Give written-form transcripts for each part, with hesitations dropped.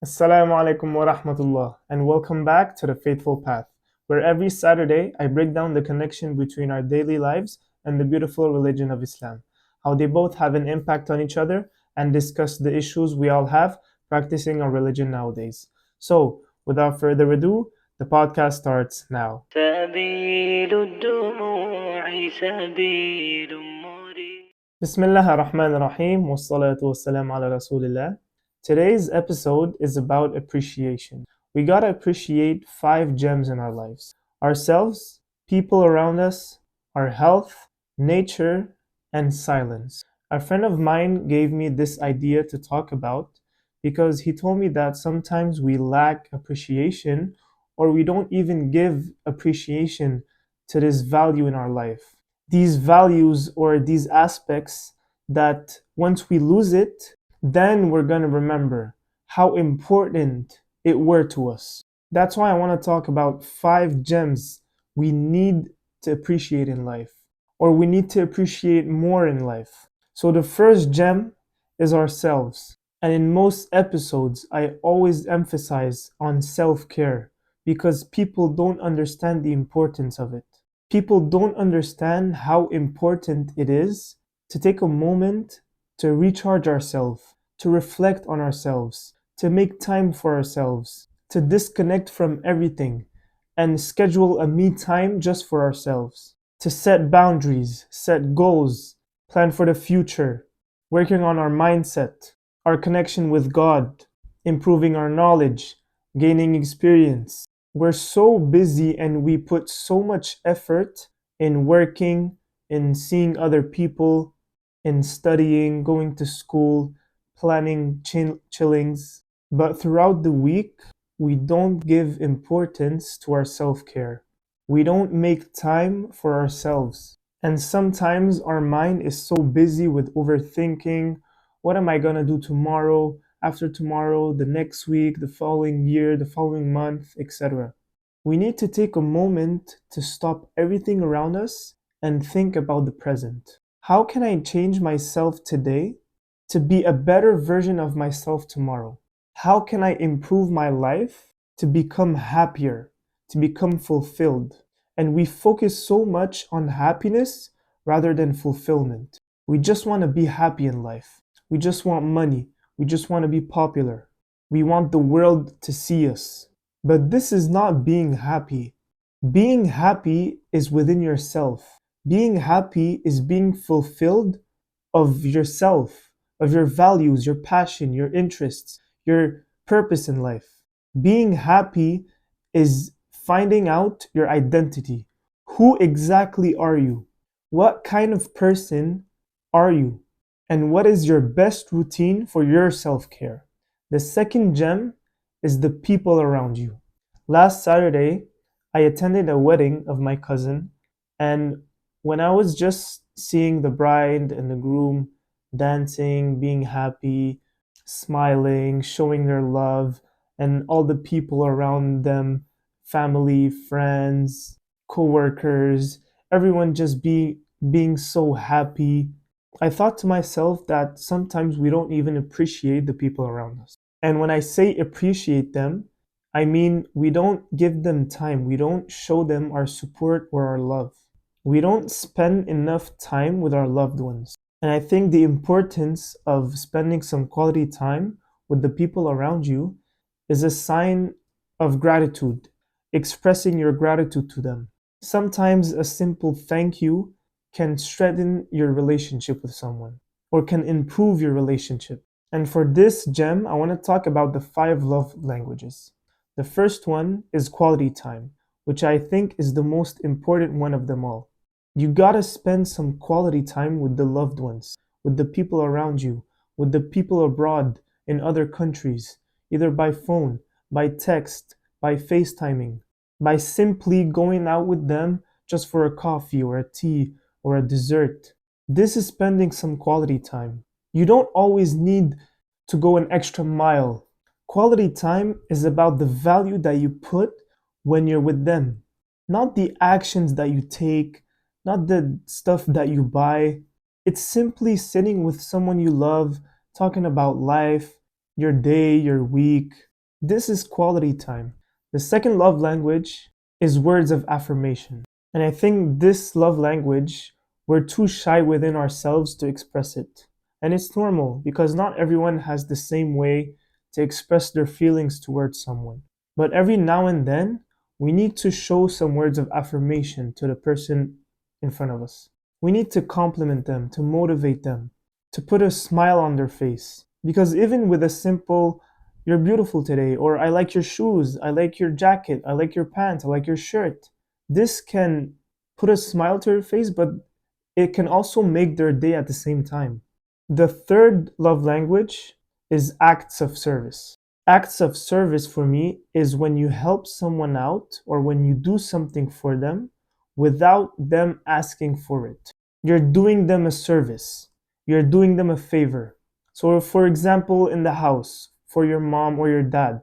Assalamu alaikum wa rahmatullah, and welcome back to The Faithful Path, where every Saturday I break down the connection between our daily lives and the beautiful religion of Islam, how they both have an impact on each other, and discuss the issues we all have practicing our religion nowadays. So, without further ado, the podcast starts now. سبيل الدموع سبيل مريح. Bismillah ar-Rahman ar-Rahim, wassalatu wassalam ala Rasulillah. Today's episode is about appreciation. We gotta appreciate 5 gems in our lives: ourselves, people around us, our health, nature, and silence. A friend of mine gave me this idea to talk about because he told me that sometimes we lack appreciation or we don't even give appreciation to this value in our life, these values or these aspects that once we lose it, then we're going to remember how important it were to us. That's why I want to talk about 5 gems we need to appreciate in life, or we need to appreciate more in life. So the first gem is ourselves. And in most episodes, I always emphasize on self care because people don't understand the importance of it. People don't understand how important it is to take a moment to recharge ourselves, to reflect on ourselves, to make time for ourselves, to disconnect from everything and schedule a me time just for ourselves, to set boundaries, set goals, plan for the future, working on our mindset, our connection with God, improving our knowledge, gaining experience. We're so busy and we put so much effort in working, in seeing other people, in studying, going to school, planning chillings. But throughout the week, we don't give importance to our self care. We don't make time for ourselves. And sometimes our mind is so busy with overthinking: what am I gonna do tomorrow, after tomorrow, the next week, the following year, the following month, etc. We need to take a moment to stop everything around us and think about the present. How can I change myself today to be a better version of myself tomorrow? How can I improve my life to become happier, to become fulfilled? And we focus so much on happiness rather than fulfillment. We just want to be happy in life. We just want money. We just want to be popular. We want the world to see us. But this is not being happy. Being happy is within yourself. Being happy is being fulfilled of yourself, of your values, your passion, your interests, your purpose in life. Being happy is finding out your identity. Who exactly are you? What kind of person are you? And what is your best routine for your self care? The second gem is the people around you. Last Saturday, I attended a wedding of my cousin, and when I was just seeing the bride and the groom dancing, being happy, smiling, showing their love, and all the people around them, family, friends, co-workers, everyone just being so happy, I thought to myself that sometimes we don't even appreciate the people around us. And when I say appreciate them, I mean we don't give them time, we don't show them our support or our love. We don't spend enough time with our loved ones. And I think the importance of spending some quality time with the people around you is a sign of gratitude, expressing your gratitude to them. Sometimes a simple thank you can strengthen your relationship with someone or can improve your relationship. And for this gem, I want to talk about the 5 love languages. The first one is quality time, which I think is the most important one of them all. You gotta spend some quality time with the loved ones, with the people around you, with the people abroad in other countries, either by phone, by text, by FaceTiming, by simply going out with them just for a coffee or a tea or a dessert. This is spending some quality time. You don't always need to go an extra mile. Quality time is about the value that you put when you're with them, not the actions that you take, not the stuff that you buy. It's simply sitting with someone you love, talking about life, your day, your week, This is quality time. The second love language is words of affirmation. And I think this love language, we're too shy within ourselves to express it. And it's normal because not everyone has the same way to express their feelings towards someone. But every now and then, we need to show some words of affirmation to the person in front of us. We need to compliment them, to motivate them, to put a smile on their face. Because even with a simple, you're beautiful today, or I like your shoes, I like your jacket, I like your pants, I like your shirt, this can put a smile to your face, but it can also make their day at the same time. The third love language is acts of service. Acts of service for me is when you help someone out or when you do something for them without them asking for it. You're doing them a service, you're doing them a favor. So, for example, in the house, for your mom or your dad,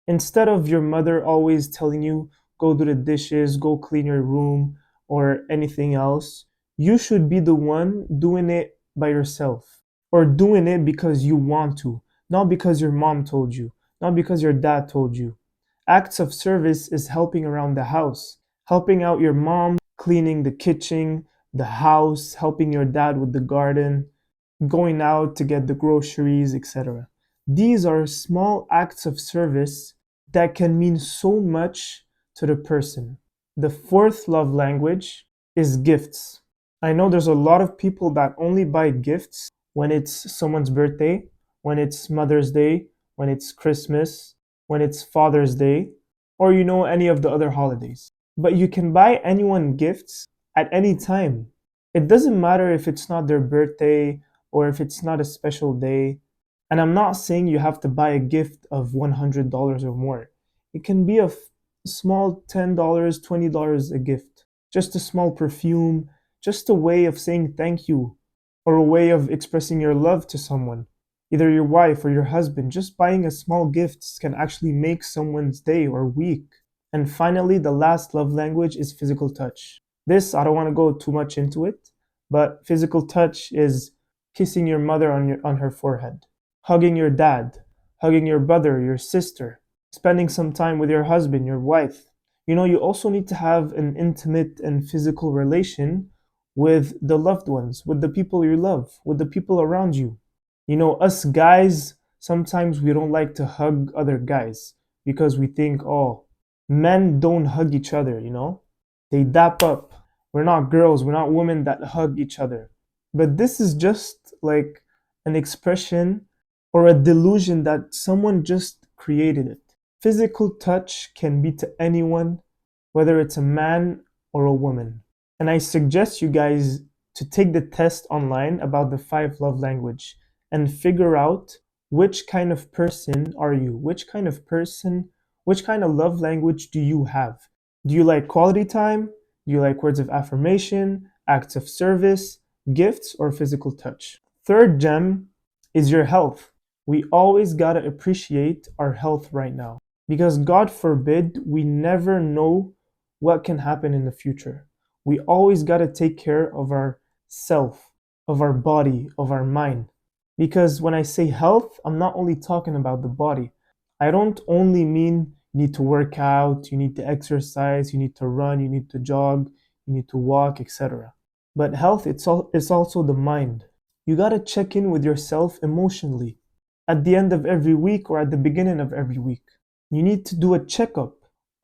instead of your mother always telling you, go do the dishes, go clean your room, or anything else, you should be the one doing it by yourself or doing it because you want to, not because your mom told you, not because your dad told you. Acts of service is helping around the house, helping out your mom, cleaning the kitchen, the house, helping your dad with the garden, going out to get the groceries, etc. These are small acts of service that can mean so much to the person. The fourth love language is gifts. I know there's a lot of people that only buy gifts when it's someone's birthday, when it's Mother's Day, when it's Christmas, when it's Father's Day, or any of the other holidays. But you can buy anyone gifts at any time. It doesn't matter if it's not their birthday or if it's not a special day. And I'm not saying you have to buy a gift of $100 or more. It can be a small $10, $20 a gift. Just a small perfume, just a way of saying thank you, or a way of expressing your love to someone, either your wife or your husband. Just buying a small gift can actually make someone's day or week. And finally, the last love language is physical touch. This, I don't want to go too much into it, but physical touch is kissing your mother on her forehead, hugging your dad, hugging your brother, your sister, spending some time with your husband, your wife. You also need to have an intimate and physical relation with the loved ones, with the people you love, with the people around you. Us guys, sometimes we don't like to hug other guys because we think, oh, men don't hug each other. They dap up. We're not girls, we're not women that hug each other. But this is just like an expression or a delusion that someone just created it. Physical touch can be to anyone, whether it's a man or a woman. And I suggest you guys to take the test online about the 5 love language and figure out which kind of person are you? Which kind of love language do you have? Do you like quality time? Do you like words of affirmation, acts of service, gifts, or physical touch? Third gem is your health. We always gotta appreciate our health right now because God forbid we never know what can happen in the future. We always gotta take care of our self, of our body, of our mind. Because when I say health, I'm not only talking about the body. I don't only mean you need to work out, you need to exercise, you need to run, you need to jog, you need to walk, etc. But health, it's also the mind. You gotta check in with yourself emotionally at the end of every week or at the beginning of every week. You need to do a checkup.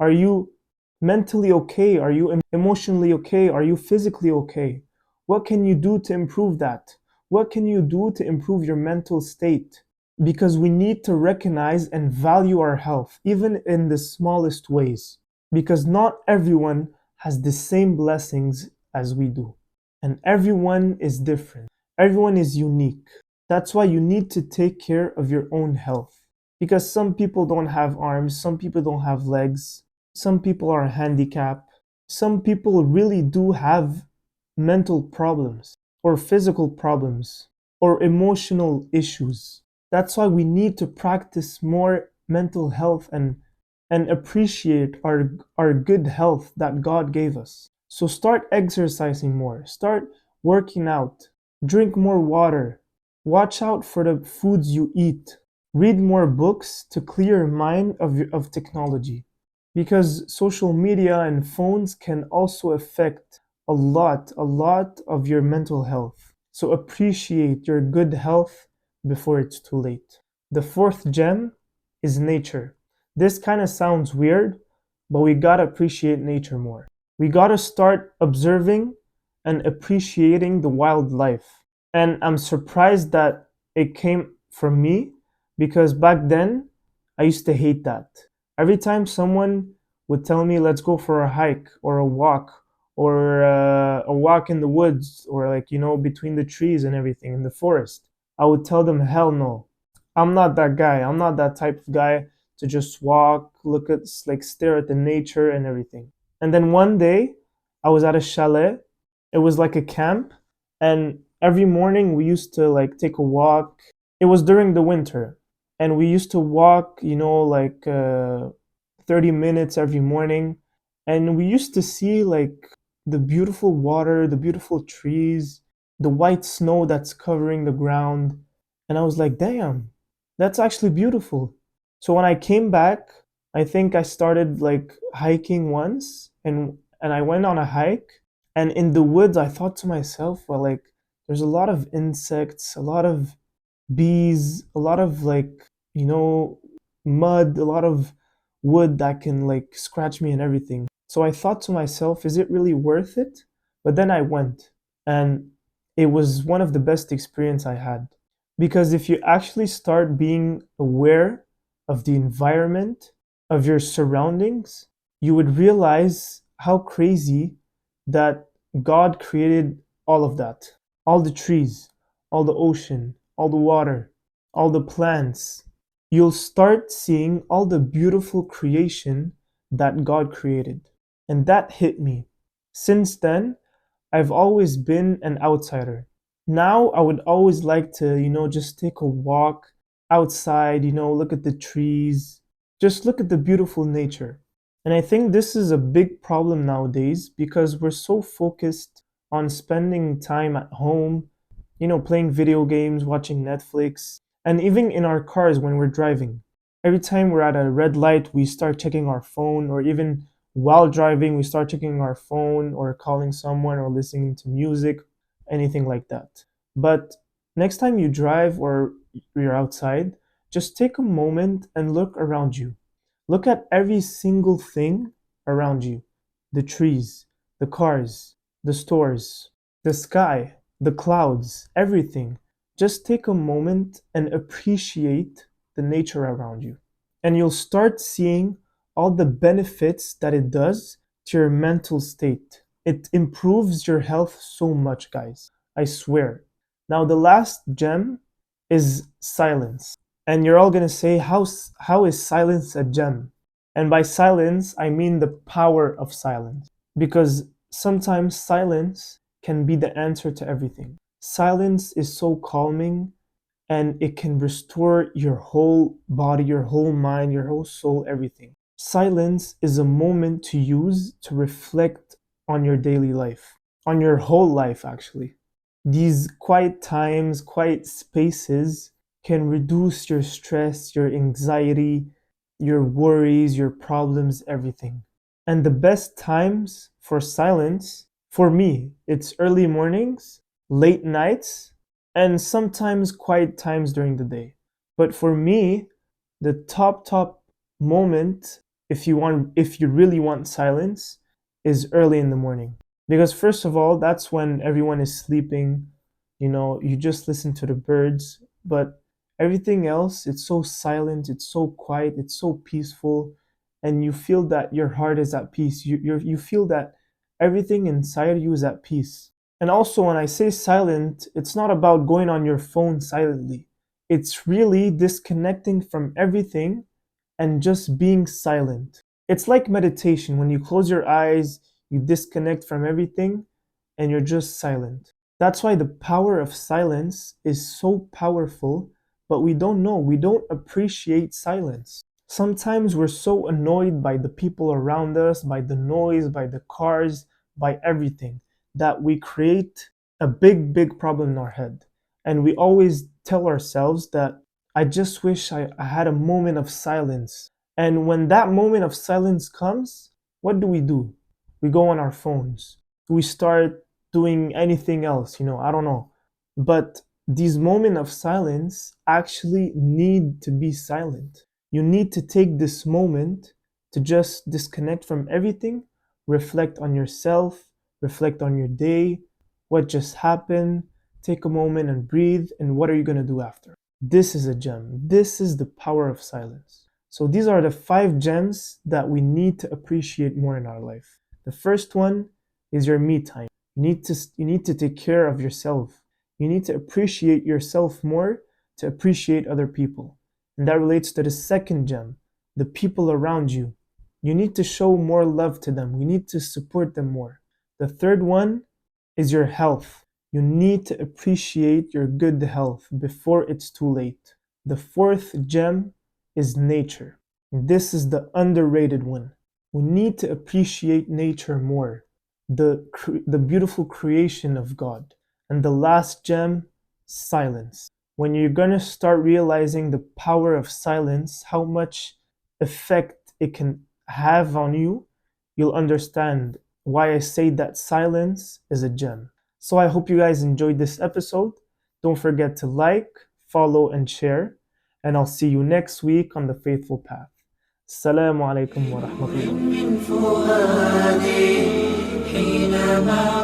Are you mentally okay? Are you emotionally okay? Are you physically okay? What can you do to improve that? What can you do to improve your mental state? Because we need to recognize and value our health, even in the smallest ways. Because not everyone has the same blessings as we do. And everyone is different. Everyone is unique. That's why you need to take care of your own health. Because some people don't have arms, some people don't have legs, some people are handicapped, some people really do have mental problems or physical problems or emotional issues. That's why we need to practice more mental health and appreciate our good health that God gave us. So start exercising more, start working out, drink more water, watch out for the foods you eat. Read more books to clear your mind of technology. Because social media and phones can also affect a lot of your mental health. So appreciate your good health before it's too late. The fourth gem is nature. This kind of sounds weird, but we gotta appreciate nature more. We gotta start observing and appreciating the wildlife. And I'm surprised that it came from me because back then I used to hate that. Every time someone would tell me, let's go for a hike or a walk or a walk in the woods or like, between the trees and everything in the forest, I would tell them, hell no. I'm not that guy. I'm not that type of guy to just walk, look at, like, stare at the nature and everything. And then one day I was at a chalet. It was like a camp. And every morning we used to like take a walk. It was during the winter. And we used to walk, 30 minutes every morning. And we used to see like the beautiful water, the beautiful trees, the white snow that's covering the ground. And I was like, damn, that's actually beautiful. So when I came back, I think I started like hiking once and I went on a hike and in the woods I thought to myself, well, like there's a lot of insects, a lot of bees, a lot of like, you know, mud, a lot of wood that can like scratch me and everything. So I thought to myself, is it really worth it? But then I went and it was one of the best experience I had. Because if you actually start being aware of the environment, of your surroundings, you would realize how crazy that God created all of that. All the trees, all the ocean, all the water, all the plants. You'll start seeing all the beautiful creation that God created. And that hit me. Since then, I've always been an outsider. Now I would always like to, just take a walk outside, look at the trees, just look at the beautiful nature. And I think this is a big problem nowadays because we're so focused on spending time at home, playing video games, watching Netflix, and even in our cars when we're driving. Every time we're at a red light, we start checking our phone, or even while driving, we start checking our phone or calling someone or listening to music, anything like that. But next time you drive or you're outside, just take a moment and look around you. Look at every single thing around you: the trees, the cars, the stores, the sky, the clouds, everything. Just take a moment and appreciate the nature around you. And you'll start seeing all the benefits that it does to your mental state. It improves your health so much, guys. I swear. Now, the last gem is silence. And you're all going to say, how is silence a gem? And by silence, I mean the power of silence. Because sometimes silence can be the answer to everything. Silence is so calming and it can restore your whole body, your whole mind, your whole soul, everything. Silence is a moment to use to reflect on your daily life, on your whole life, actually. These quiet times, quiet spaces can reduce your stress, your anxiety, your worries, your problems, everything. And the best times for silence, for me, it's early mornings, late nights, and sometimes quiet times during the day. But for me, the top moment, if you really want silence, is early in the morning. Because first of all, that's when everyone is sleeping. You just listen to the birds, but everything else, it's so silent, it's so quiet, it's so peaceful, and you feel that your heart is at peace. You feel that everything inside you is at peace. And also, when I say silent, it's not about going on your phone silently. It's really disconnecting from everything and just being silent. It's like meditation. When you close your eyes, you disconnect from everything and you're just silent. That's why the power of silence is so powerful, but we don't know. We don't appreciate silence. Sometimes we're so annoyed by the people around us, by the noise, by the cars, by everything, that we create a big problem in our head. And we always tell ourselves that, I just wish I had a moment of silence. And when that moment of silence comes, what do? We go on our phones. We start doing anything else, I don't know. But these moments of silence actually need to be silent. You need to take this moment to just disconnect from everything, reflect on yourself, reflect on your day, what just happened, take a moment and breathe, and what are you going to do after? This is a gem. This is the power of silence. So these are the 5 gems that we need to appreciate more in our life. The first one is your me time. You need to take care of yourself. You need to appreciate yourself more to appreciate other people. And that relates to the second gem, the people around you. You need to show more love to them. You need to support them more. The third one is your health. You need to appreciate your good health before it's too late. The fourth gem is nature. This is the underrated one. We need to appreciate nature more, the beautiful creation of God. And the last gem, silence. When you're going to start realizing the power of silence, how much effect it can have on you, you'll understand why I say that silence is a gem. So I hope you guys enjoyed this episode. Don't forget to like, follow, and share. And I'll see you next week on the Faithful Path. Assalamu alaikum wa rahmatullah.